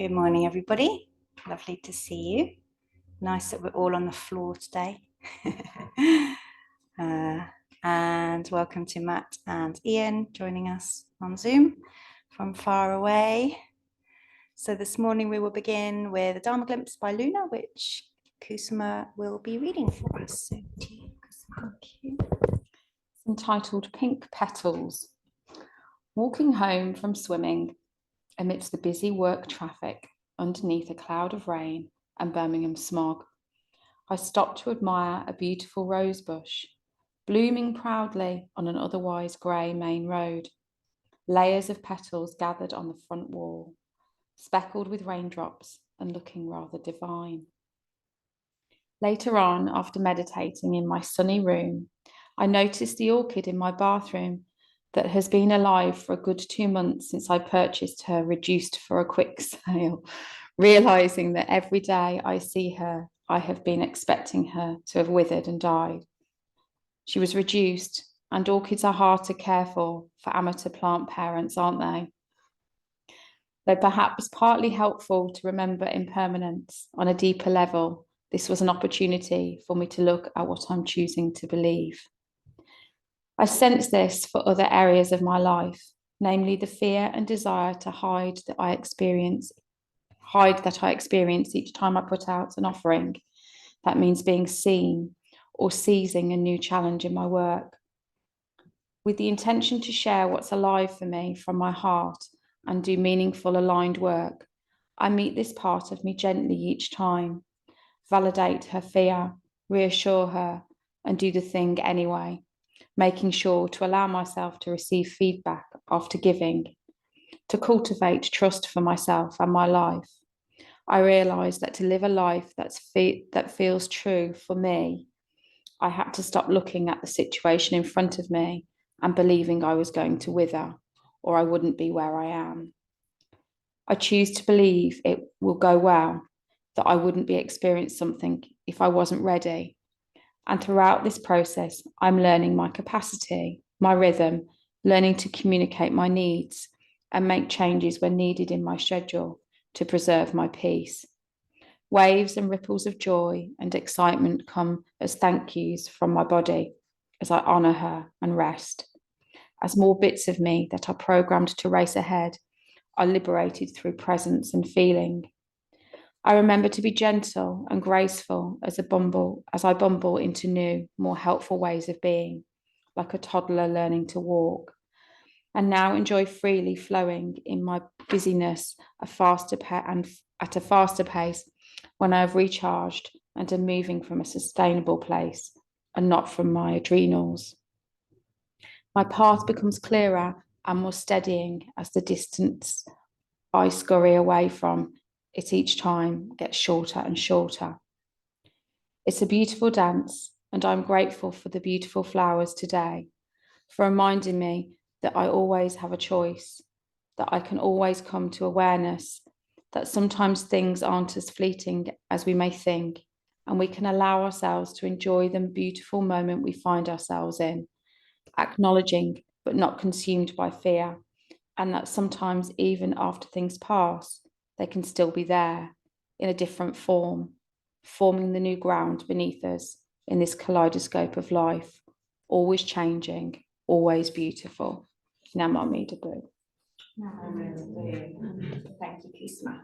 Good morning, everybody. Lovely to see you. Nice that we're all on the floor today. And welcome to Matt and Ian joining us on Zoom from far away. So this morning we will begin with a Dharma Glimpse by Luna, which Kusuma will be reading for us. So, thank you. It's entitled Pink Petals. Walking home from swimming amidst the busy work traffic underneath a cloud of rain and Birmingham smog, I stopped to admire a beautiful rose bush blooming proudly on an otherwise grey main road. Layers of petals gathered on the front wall, speckled with raindrops and looking rather divine. Later on, after meditating in my sunny room, I noticed the orchid in my bathroom that has been alive for a good 2 months since I purchased her reduced for a quick sale, realizing that every day I see her, I have been expecting her to have withered and died. She was reduced, and orchids are hard to care for amateur plant parents, aren't they? Though perhaps partly helpful to remember impermanence on a deeper level, this was an opportunity for me to look at what I'm choosing to believe. I sense this for other areas of my life, namely the fear and desire to hide that I experience each time I put out an offering. That means being seen or seizing a new challenge in my work. With the intention to share what's alive for me from my heart and do meaningful aligned work, I meet this part of me gently each time, validate her fear, reassure her, and do the thing anyway, making sure to allow myself to receive feedback after giving, to cultivate trust for myself and my life. I realised that to live a life that feels true for me, I had to stop looking at the situation in front of me and believing I was going to wither or I wouldn't be where I am. I choose to believe it will go well, that I wouldn't be experiencing something if I wasn't ready. And throughout this process, I'm learning my capacity, my rhythm, learning to communicate my needs and make changes when needed in my schedule to preserve my peace. Waves and ripples of joy and excitement come as thank yous from my body as I honour her and rest. As more bits of me that are programmed to race ahead are liberated through presence and feeling. I remember to be gentle and graceful as I bumble into new, more helpful ways of being, like a toddler learning to walk, and now enjoy freely flowing in my busyness at a faster pace when I have recharged and am moving from a sustainable place and not from my adrenals. My path becomes clearer and more steadying as the distance I scurry away from it each time gets shorter and shorter. It's a beautiful dance, and I'm grateful for the beautiful flowers today, for reminding me that I always have a choice, that I can always come to awareness, that sometimes things aren't as fleeting as we may think, and we can allow ourselves to enjoy the beautiful moment we find ourselves in, acknowledging but not consumed by fear, and that sometimes even after things pass, they can still be there in a different form, forming the new ground beneath us in this kaleidoscope of life, always changing, always beautiful. Om Ami Dewa Hrih. Thank you, Kusuma.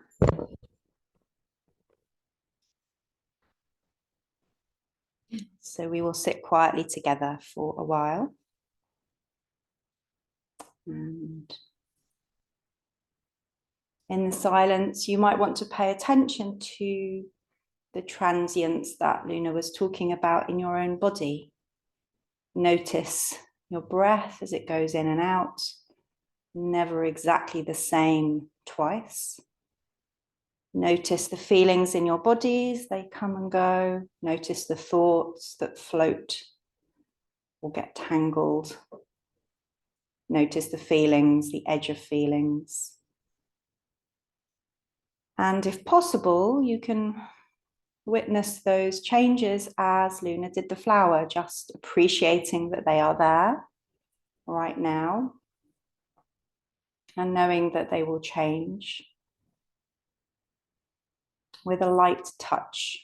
So we will sit quietly together for a while. And in the silence, you might want to pay attention to the transience that Luna was talking about in your own body. Notice your breath as it goes in and out, never exactly the same twice. Notice the feelings in your bodies, they come and go. Notice the thoughts that float or get tangled. Notice the feelings, the edge of feelings. And if possible, you can witness those changes as Luna did the flower, just appreciating that they are there right now and knowing that they will change. with a light touch.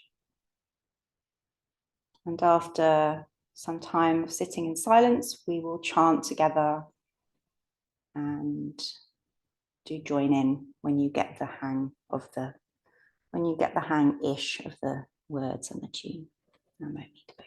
And after some time of sitting in silence, we will chant together and do join in when you get the hang of when you get the hang-ish of the words and the tune. Om Ami Dewa.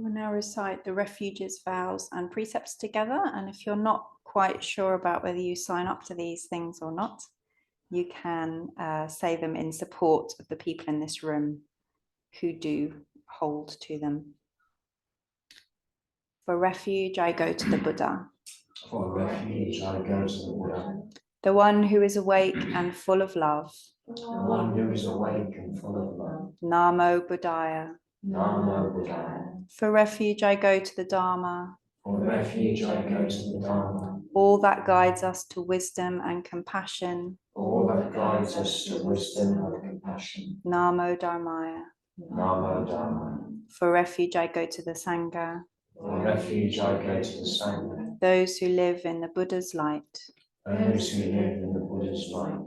We'll now recite the refuges, vows, and precepts together. And if you're not quite sure about whether you sign up to these things or not, you can say them in support of the people in this room who do hold to them. For refuge, I go to the Buddha. For refuge, I go to the Buddha. The one who is awake and full of love. The one who is awake and full of love. Namo Buddhaya. Namo Buddhaya. For refuge, I go to the Dharma. For refuge, I go to the Dharma. All that guides us to wisdom and compassion. All that guides us to wisdom and compassion. Namo Dharmaya. Namo Dharma. For refuge, I go to the Sangha. For refuge, I go to the Sangha. Those who live in the Buddha's light. Those who live in the Buddha's light.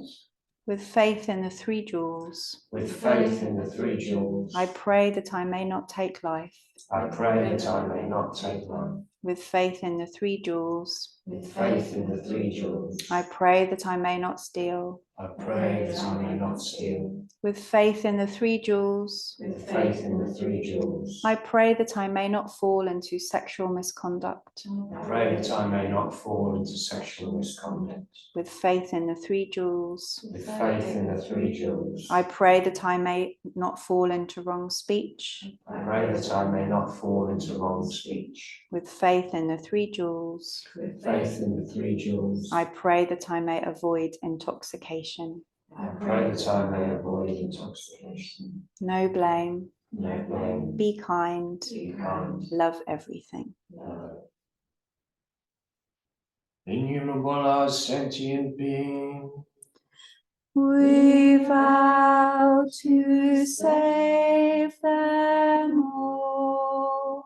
With faith in the three jewels. With faith in the three jewels. I pray that I may not take life. I pray that I may not take life. With faith in the three jewels. With faith in the three jewels. I pray that I may not steal. I pray that I may not steal. With faith in the three jewels. With faith in the three jewels. I pray that I may not fall into sexual misconduct. I pray that I may not fall into sexual misconduct. With faith in the three jewels. With faith in the three jewels. I pray that I may not fall into wrong speech. I pray that I may not fall into wrong speech. With faith in the three jewels. With faith in the three jewels. I pray that I may avoid intoxication. I pray that I may avoid intoxication. No blame. No blame. Be kind. Be kind. Love everything. Love. Innumerable are sentient beings. We vow to save them all.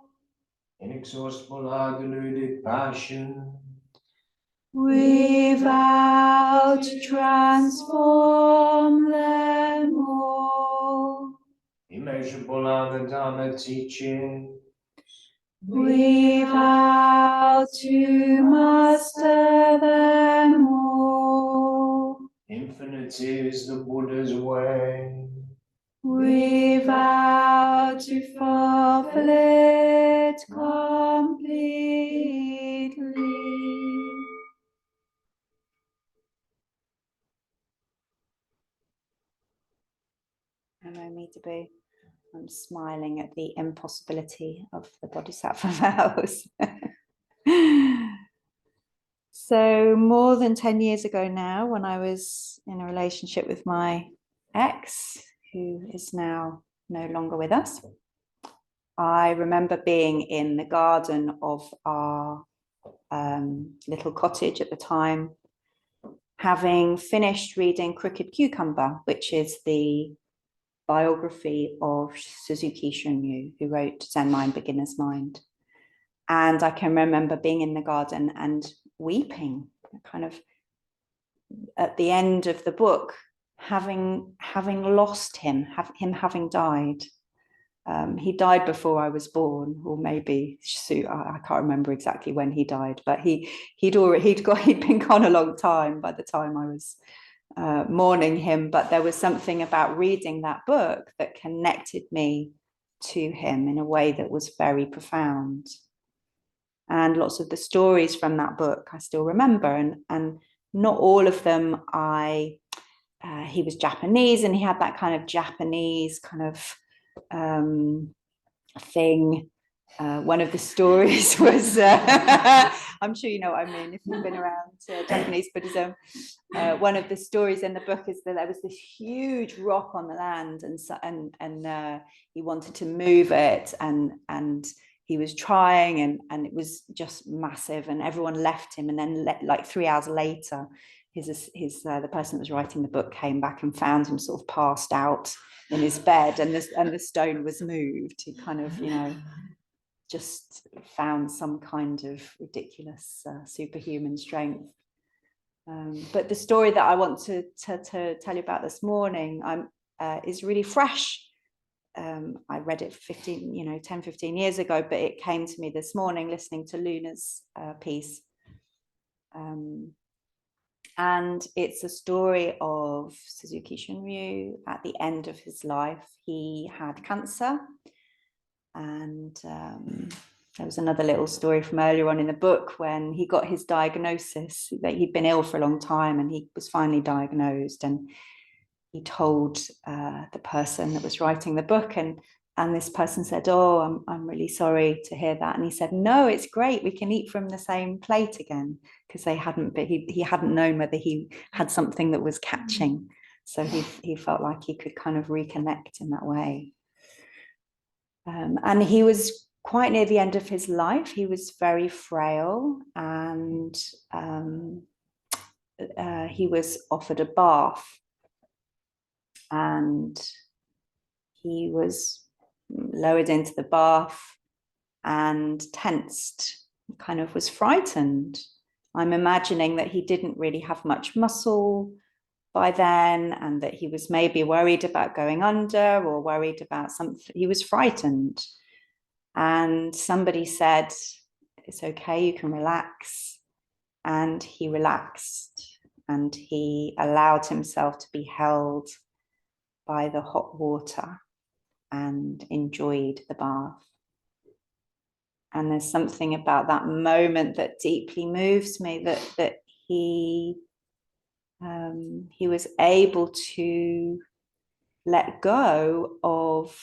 Inexhaustible are deluded passion. We vow to transform them all. Immeasurable are the Dharma teaching. We vow to master them all. Infinite is the Buddha's way. We vow to fulfill it completely. Om Ami Dewa. I'm smiling at the impossibility of the Bodhisattva vows. So more than 10 years ago now, when I was in a relationship with my ex, who is now no longer with us, I remember being in the garden of our little cottage at the time, having finished reading Crooked Cucumber, which is the biography of Suzuki Shunryu, who wrote Zen Mind, Beginner's Mind. And I can remember being in the garden and weeping, kind of at the end of the book, having lost him, him having died. He died before I was born, or maybe I can't remember exactly when he died, but he'd been gone a long time by the time I was mourning him. But there was something about reading that book that connected me to him in a way that was very profound. And lots of the stories from that book I still remember, and not all of them he was Japanese, and he had that kind of Japanese kind of thing. One of the stories was, I'm sure you know what I mean if you've been around Japanese Buddhism. One of the stories in the book is that there was this huge rock on the land, and he wanted to move it, and he was trying, and it was just massive, and everyone left him. And then like 3 hours later, the person that was writing the book came back and found him sort of passed out in his bed, and the stone was moved. He kind of, just found some kind of ridiculous superhuman strength. But the story that I want to tell you about this morning is really fresh. I read it 10, 15 years ago, but it came to me this morning listening to Luna's piece. And it's a story of Suzuki Shunryu at the end of his life. He had cancer, And there was another little story from earlier on in the book when he got his diagnosis, that he'd been ill for a long time, and he was finally diagnosed, and he told the person that was writing the book, and this person said, "Oh, I'm really sorry to hear that." And he said, "No, it's great. We can eat from the same plate again," because they hadn't, but he hadn't known whether he had something that was catching. So he felt like he could kind of reconnect in that way. And he was quite near the end of his life. He was very frail, and he was offered a bath, and he was lowered into the bath and tensed, kind of was frightened. I'm imagining that he didn't really have much muscle by then, and that he was maybe worried about going under, or worried about something. He was frightened. And somebody said, "It's okay, you can relax." And he relaxed, and he allowed himself to be held by the hot water and enjoyed the bath. And there's something about that moment that deeply moves me, that he was able to let go of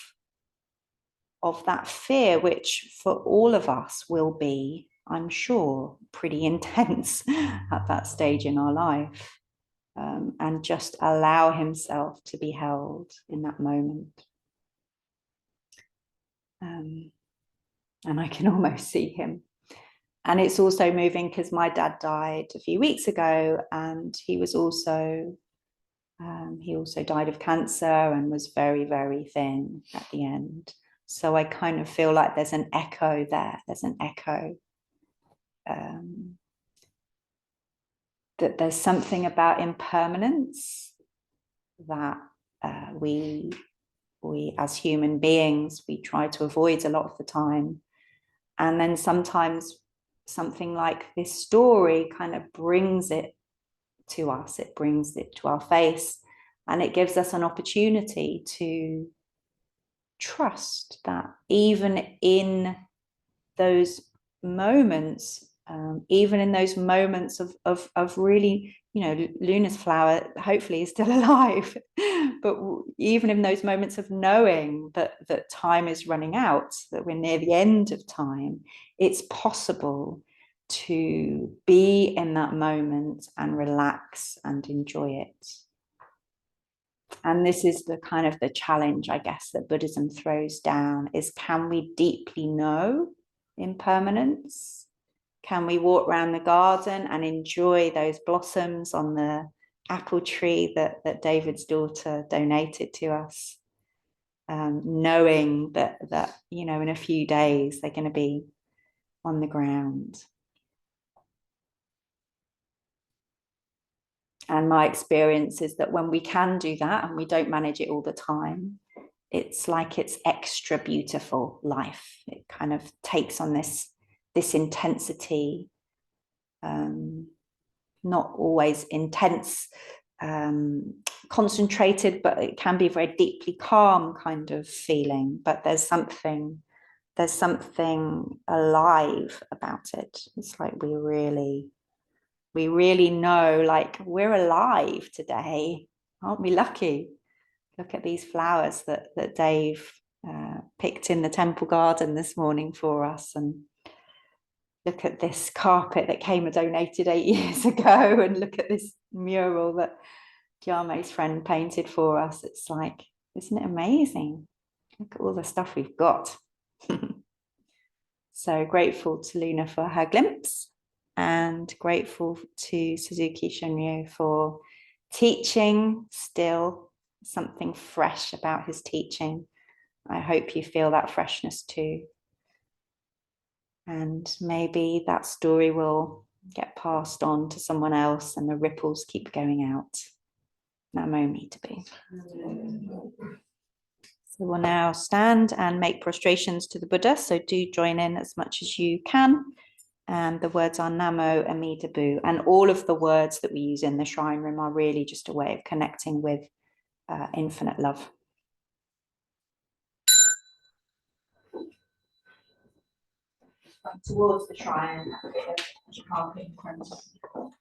that fear, which for all of us will be, I'm sure, pretty intense at that stage in our life, and just allow himself to be held in that moment. And I can almost see him. And it's also moving because my dad died a few weeks ago, and he also died of cancer and was very, very thin at the end. So I kind of feel like there's an echo there. There's an echo. That there's something about impermanence that we as human beings, we try to avoid a lot of the time. And then sometimes something like this story kind of brings it to us. It brings it to our face, and it gives us an opportunity to trust that even in those moments, even in those moments of really, Luna's flower hopefully is still alive, but even in those moments of knowing that time is running out, that we're near the end of time, it's possible to be in that moment and relax and enjoy it. And this is the kind of the challenge, I guess, that Buddhism throws down, is, can we deeply know impermanence? Can we walk around the garden and enjoy those blossoms on the apple tree that David's daughter donated to us, knowing that in a few days they're going to be on the ground? And my experience is that when we can do that, and we don't manage it all the time, it's like it's extra beautiful life. It kind of takes on this intensity, not always intense, concentrated, but it can be very deeply calm kind of feeling. But there's something alive about it. It's like we really know, like, we're alive today. Aren't we lucky? Look at these flowers that Dave picked in the temple garden this morning for us, and look at this carpet that Kama donated 8 years ago, and look at this mural that Jame's friend painted for us. It's like, isn't it amazing? Look at all the stuff we've got. So grateful to Luna for her glimpse, and grateful to Suzuki Shunryu for teaching still something fresh about his teaching. I hope you feel that freshness too. And maybe that story will get passed on to someone else, and the ripples keep going out. Namo Ami Dewa. So we'll now stand and make prostrations to the Buddha. So do join in as much as you can. And the words are Namo Ami Dewa. And all of the words that we use in the shrine room are really just a way of connecting with infinite love. towards the shrine and have a bit of chanting in front of you.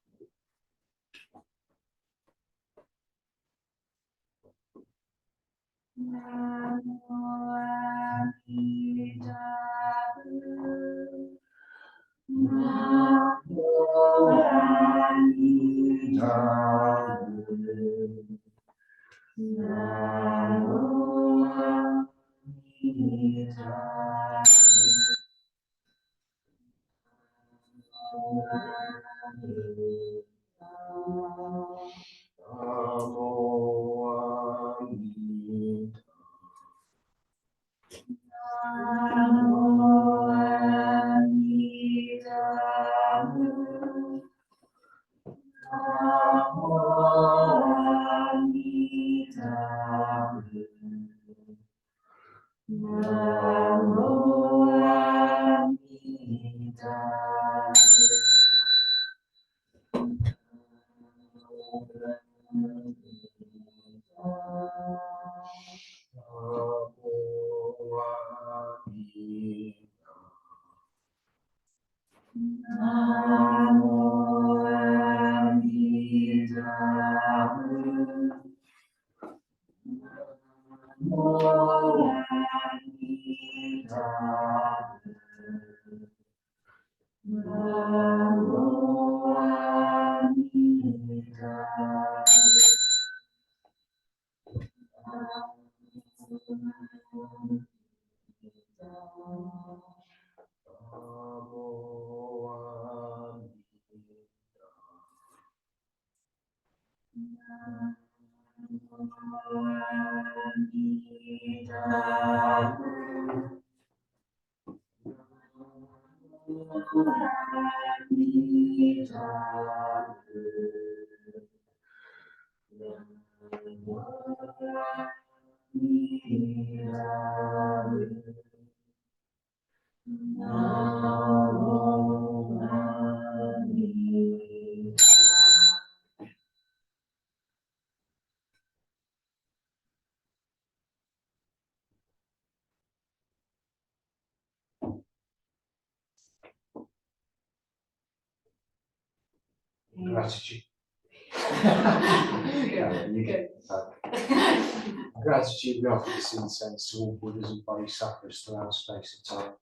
Gratitude. Gratitude we offer this incense to all Buddhas and Bodhisattvas throughout space and time.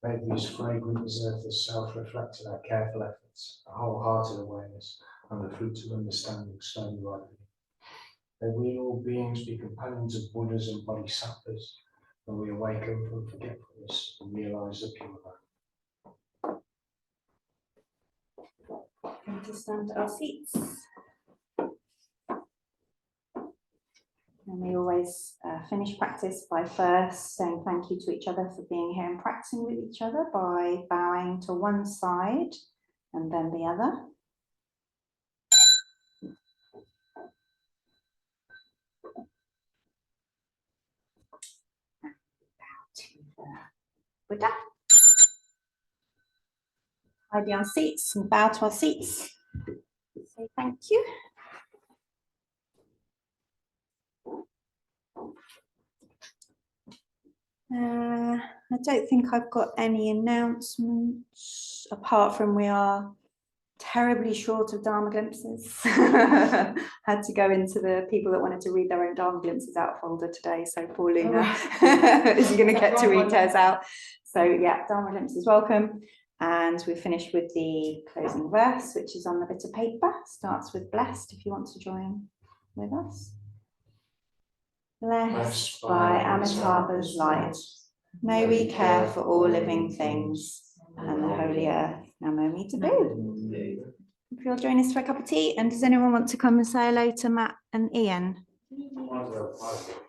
May these fragrant deserve the self-reflected our careful efforts, a wholehearted awareness, and the fruits of understanding slowly ripening. May we all beings be companions of Buddhas and Bodhisattvas, when we awaken from forgetfulness and realise the pure light. Going to stand at our seats. And we always finish practice by first saying thank you to each other for being here and practicing with each other by bowing to one side and then the other. And bow to the Buddha. Tidy our seats and bow to our seats. Say thank you. I don't think I've got any announcements apart from we are terribly short of Dharma glimpses. Had to go into the people that wanted to read their own Dharma glimpses out folder today, so poor Luna is going to get to read hers out. So yeah, Dharma glimpses welcome. And we've finished with the closing verse, which is on the bit of paper. Starts with blessed if you want to join with us. Blessed by Amitabha's light, may we care for all living things and the holy earth. Namo Taboo. If you'll join us for a cup of tea, and does anyone want to come and say hello to Matt and Ian?